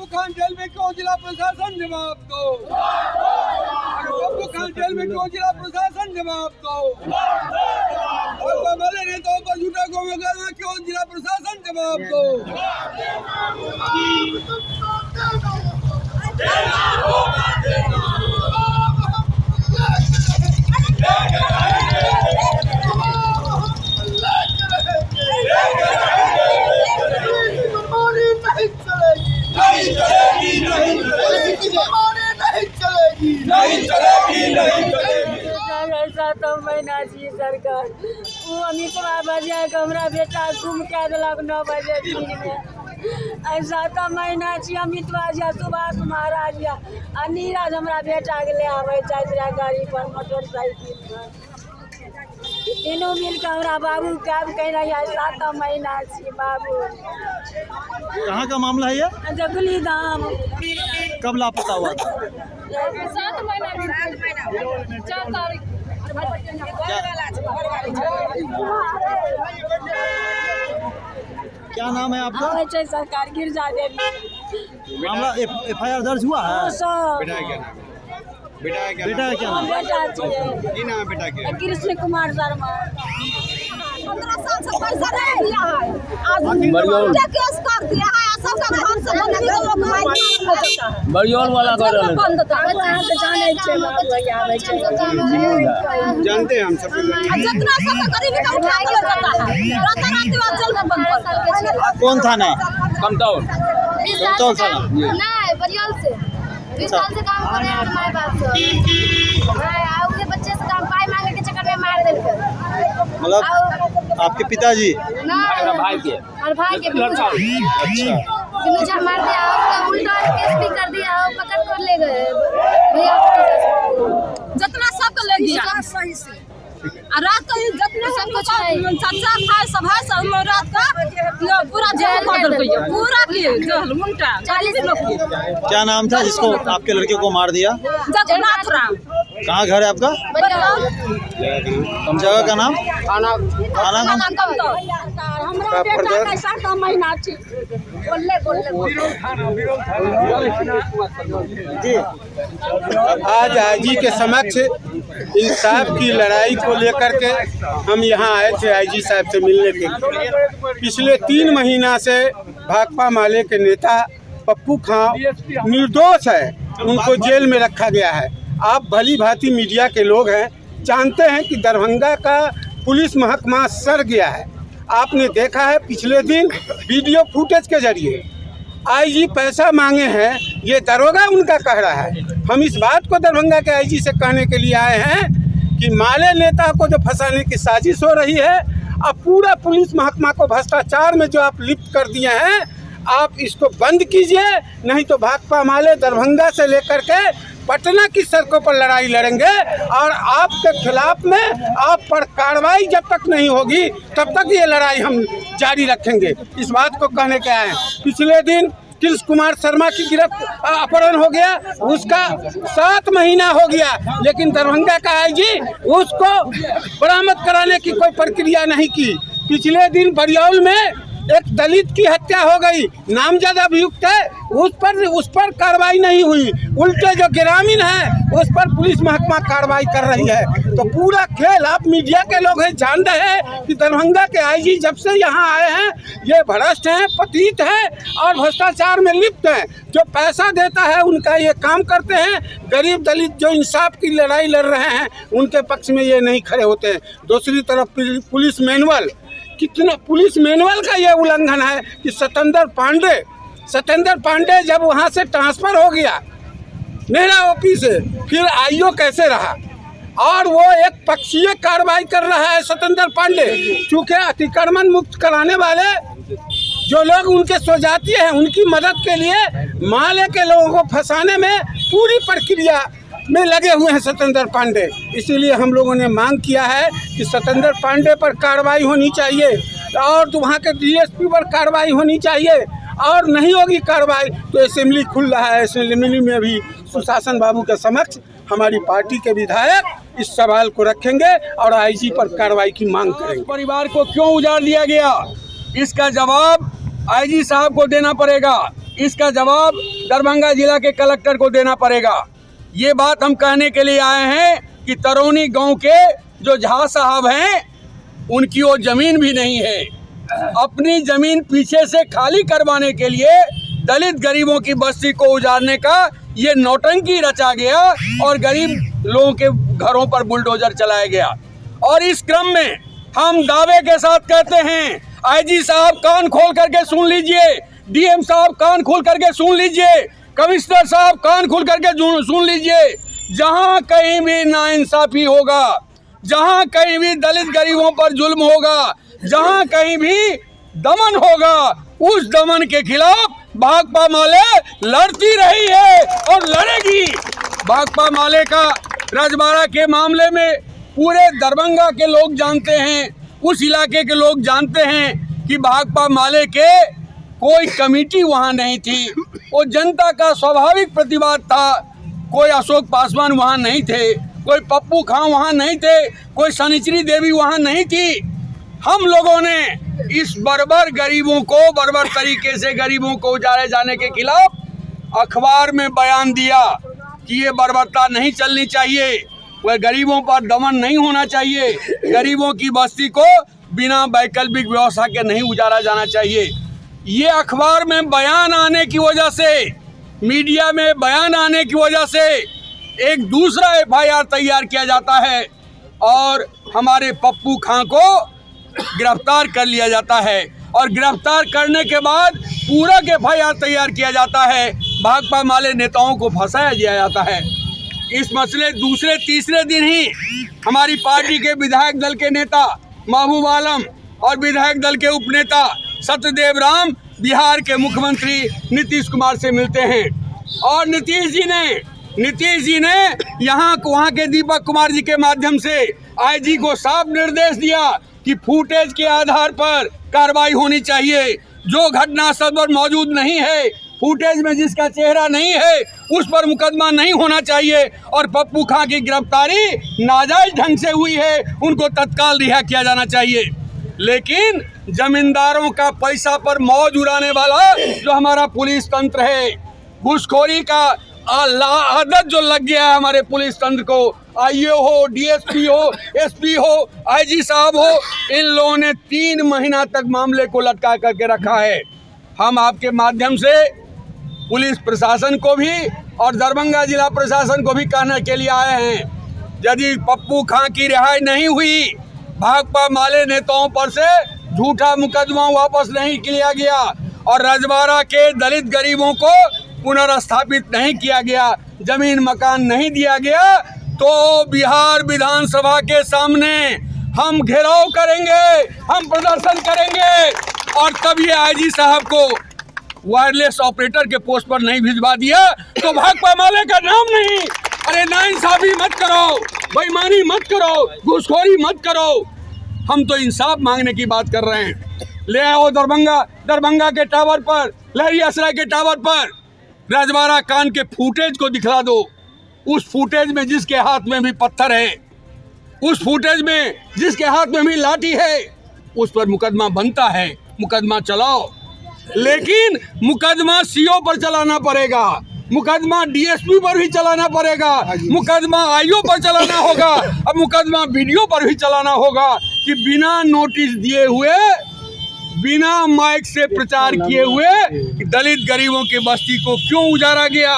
Khan jail में क्यों जिला प्रशासन जवाब दो। खान जेल में क्यों जिला प्रशासन जवाब दो। भले नेताओं पर झूठा गोमेगा क्यों जिला प्रशासन जवाब दो। तो महीना जी सरकार वो अमितवा बजे हमरा बेटा गुम कए देलक 9 बजे दिन में। ऐसा तो महीना छी अमितवा जी सुभाष महाराज या नीरज हमरा बेटा के ले आवे जाइत रहे गाड़ी पर मोटरसाइकिल पर। तीनों मिल के हमरा बाबू काम कह रही है। 7 महीना छी बाबू। कहाँ का मामला है ये? जगली धाम। कब लापता हुआ था? 7 महीना 4 तारीख। क्या नाम है आपका? सरकार गिरजा देवी। मामला FIR दर्ज हुआ है? बेटा है क्या नाम? बेटा है कृष्ण कुमार शर्मा। 15 साल से पैसा नहीं दिया है। आज केस कर दिया है। सबका घर से बंद कर लोग बरियोल वाला कर रहे हैं। बंद जानते हैं हम सब। जितना सब गरीबी का उठा के ले जाता है। रात जेल में बंद कर। कौन थाना? कमतौल थाना। नहीं बरियोल से 20 साल से काम कर रहे हैं हमारे पास। आगे बच्चे से काम पाई मांगे के चक्कर में मार देलके। मतलब आपके पिताजी? भाई के और भाई के लड़का। अच्छा। बिनुचा मार दिया उसका उल्टा केस भी कर दिया और पकड़ कर ले गए भैया। जितना सबको ले गया सही से। और रात को जितने सबको चाचा भाई सब है सब रात का पूरा जेल कर दिया। पूरा किए जेल मुंटा 40 लोग की। क्या नाम था जिसको आपके लड़के को मार दिया? जगन्नाथ राम। कहाँ घर है आपका? जगह का नाम? थाना हमरा बेटा का 7 महीना छी। जी। आज आईजी के समक्ष इंसाफ की लड़ाई को लेकर के हम यहाँ आए थे आईजी साहब से मिलने के लिए। पिछले 3 महीना से भाकपा माले के नेता पप्पू खां निर्दोष है, उनको जेल में रखा गया है। आप भली भांति मीडिया के लोग हैं, जानते हैं कि दरभंगा का पुलिस महकमा सड़ गया है। आपने देखा है पिछले दिन वीडियो फुटेज के जरिए आईजी पैसा मांगे हैं, ये दरोगा उनका कह रहा है। हम इस बात को दरभंगा के आईजी से कहने के लिए आए हैं कि माले नेता को जो फंसाने की साजिश हो रही है, अब पूरा पुलिस महकमा को भ्रष्टाचार में जो आप लिप्त कर दिए हैं, आप इसको बंद कीजिए, नहीं तो भाकपा माले दरभंगा से लेकर के पटना की सड़कों पर लड़ाई लड़ेंगे और आपके खिलाफ में आप पर कार्रवाई जब तक नहीं होगी तब तक ये लड़ाई हम जारी रखेंगे। इस बात को कहने के आए। पिछले दिन कृष्ण कुमार शर्मा की अपहरण हो गया, उसका 7 महीना हो गया, लेकिन दरभंगा का आईजी उसको बरामद कराने की कोई प्रक्रिया नहीं की। पिछले दिन बरियौल में एक दलित की हत्या हो गई, नामजद अभियुक्त है, उस पर कार्रवाई नहीं हुई। उल्टे जो ग्रामीण है उस पर पुलिस महकमा कार्रवाई कर रही है। तो पूरा खेल आप मीडिया के लोग हैं, जान रहे हैं कि दरभंगा के आईजी जब से यहाँ आए हैं ये भ्रष्ट हैं, पतित हैं और भ्रष्टाचार में लिप्त हैं। जो पैसा देता है उनका ये काम करते हैं। गरीब दलित जो इंसाफ की लड़ाई लड़ रहे हैं उनके पक्ष में ये नहीं खड़े होते हैं। दूसरी तरफ पुलिस मैनुअल, कितना पुलिस मैनुअल का ये उल्लंघन है कि सत्येंद्र पांडे जब वहाँ से ट्रांसफर हो गया मेरा ओपी से, फिर आईओ कैसे रहा और वो एक पक्षीय कार्रवाई कर रहा है सत्येंद्र पांडे। चूँकि अतिक्रमण मुक्त कराने वाले जो लोग उनके स्वजातीय हैं उनकी मदद के लिए माले के लोगों को फंसाने में पूरी प्रक्रिया में लगे हुए हैं सत्येंद्र पांडे। इसीलिए हम लोगों ने मांग किया है कि सत्येंद्र पांडे पर कार्रवाई होनी चाहिए और वहाँ के डीएसपी पर कार्रवाई होनी चाहिए, और नहीं होगी कार्रवाई तो असेंबली खुल रहा है, असेंबली में भी सुशासन बाबू के समक्ष हमारी पार्टी के विधायक इस सवाल को रखेंगे और आईजी पर कार्रवाई की मांग करेंगे। परिवार को क्यों उजाड़ दिया गया, इसका जवाब आईजी साहब को देना पड़ेगा। इसका जवाब दरभंगा जिला के कलेक्टर को देना पड़ेगा। ये बात हम कहने के लिए आए हैं कि तरौनी गांव के जो झा साहब हैं उनकी वो जमीन भी नहीं है। अपनी जमीन पीछे से खाली करवाने के लिए दलित गरीबों की बस्ती को उजाड़ने का ये नौटंकी रचा गया और गरीब लोगों के घरों पर बुलडोजर चलाया गया। और इस क्रम में हम दावे के साथ कहते हैं, आईजी साहब कान खोल करके सुन लीजिए, डीएम साहब कान खोल करके सुन लीजिए, कमिश्नर साहब कान खोल करके सुन लीजिए। जहां कहीं भी नाइंसाफी होगा, जहां कहीं भी दलित गरीबों पर जुल्म होगा, जहां कहीं भी दमन होगा, उस दमन के खिलाफ भाकपा माले लड़ती रही है और लड़ेगी। भाकपा माले का रजवाड़ा के मामले में पूरे दरभंगा के लोग जानते हैं, उस इलाके के लोग जानते हैं कि भाकपा माले के कोई कमेटी वहाँ नहीं थी। वो जनता का स्वाभाविक प्रतिवाद था। कोई अशोक पासवान वहाँ नहीं थे, कोई पप्पू खां वहाँ नहीं थे, कोई शनिचरी देवी वहाँ नहीं थी। हम लोगों ने इस बर्बर गरीबों को, बर्बर तरीके से गरीबों को उजाड़े जाने के खिलाफ अखबार में बयान दिया कि ये बर्बरता नहीं चलनी चाहिए, वह गरीबों पर दमन नहीं होना चाहिए, गरीबों की बस्ती को बिना वैकल्पिक व्यवस्था के नहीं उजाड़ा जाना चाहिए। ये अखबार में बयान आने की वजह से, मीडिया में बयान आने की वजह से एक दूसरा एफआईआर तैयार किया जाता है और हमारे पप्पू खां को गिरफ्तार कर लिया जाता है और गिरफ्तार करने के बाद पूरा एफआईआर तैयार किया जाता है। भाकपा माले नेताओं को फंसाया दिया जाता है। इस मसले दूसरे तीसरे दिन ही हमारी पार्टी के विधायक दल के नेता महबूब आलम और विधायक दल के उपनेता सत्यदेव राम बिहार के मुख्यमंत्री नीतीश कुमार से मिलते हैं और नीतीश जी ने यहाँ वहाँ के दीपक कुमार जी के माध्यम से आईजी को साफ निर्देश दिया कि फुटेज के आधार पर कार्रवाई होनी चाहिए। जो घटनास्थल पर मौजूद नहीं है, फुटेज में जिसका चेहरा नहीं है, उस पर मुकदमा नहीं होना चाहिए और पप्पू खां की गिरफ्तारी नाजायज ढंग से हुई है, उनको तत्काल रिहा किया जाना चाहिए। लेकिन जमींदारों का पैसा पर मौज उड़ाने वाला जो हमारा पुलिस तंत्र है, घूसखोरी का आदत जो लग गया है हमारे पुलिस तंत्र को, आईओ हो, डीएसपी हो, एसपी हो, आईजी साहब हो, इन लोगों ने 3 महीना तक मामले को लटका करके रखा है। हम आपके माध्यम से पुलिस प्रशासन को भी और दरभंगा जिला प्रशासन को भी कहने के लिए आए हैं, यदि पप्पू खां की रिहाई नहीं हुई, भाकपा माले नेताओं पर से झूठा मुकदमा वापस नहीं लिया गया और रजवाड़ा के दलित गरीबों को पुनर्स्थापित नहीं किया गया, जमीन मकान नहीं दिया गया, तो बिहार विधानसभा के सामने हम घेराव करेंगे, हम प्रदर्शन करेंगे। और तब ये आईजी साहब को वायरलेस ऑपरेटर के पोस्ट पर नहीं भिजवा दिया तो भाकपा माले का नाम नहीं। अरे नाइंसाफी मत करो, बेईमानी मत करो, घूसखोरी मत करो। हम तो इंसाफ मांगने की बात कर रहे हैं। ले आओ दरभंगा के टावर पर, लहरियासराय के टावर पर रजवाड़ा कांड के फुटेज को दिखला दो। उस फुटेज में जिसके हाथ में भी पत्थर है, उस फुटेज में जिसके हाथ में भी लाठी है, उस पर मुकदमा बनता है, मुकदमा चलाओ। लेकिन मुकदमा सीओ पर चलाना पड़ेगा, मुकदमा डीएसपी पर भी चलाना पड़ेगा, मुकदमा आईओ पर चलाना होगा, अब मुकदमा वीडियो पर भी चलाना होगा कि बिना नोटिस दिए हुए, बिना माइक से प्रचार किए हुए दलित गरीबों की बस्ती को क्यों उजाड़ा गया,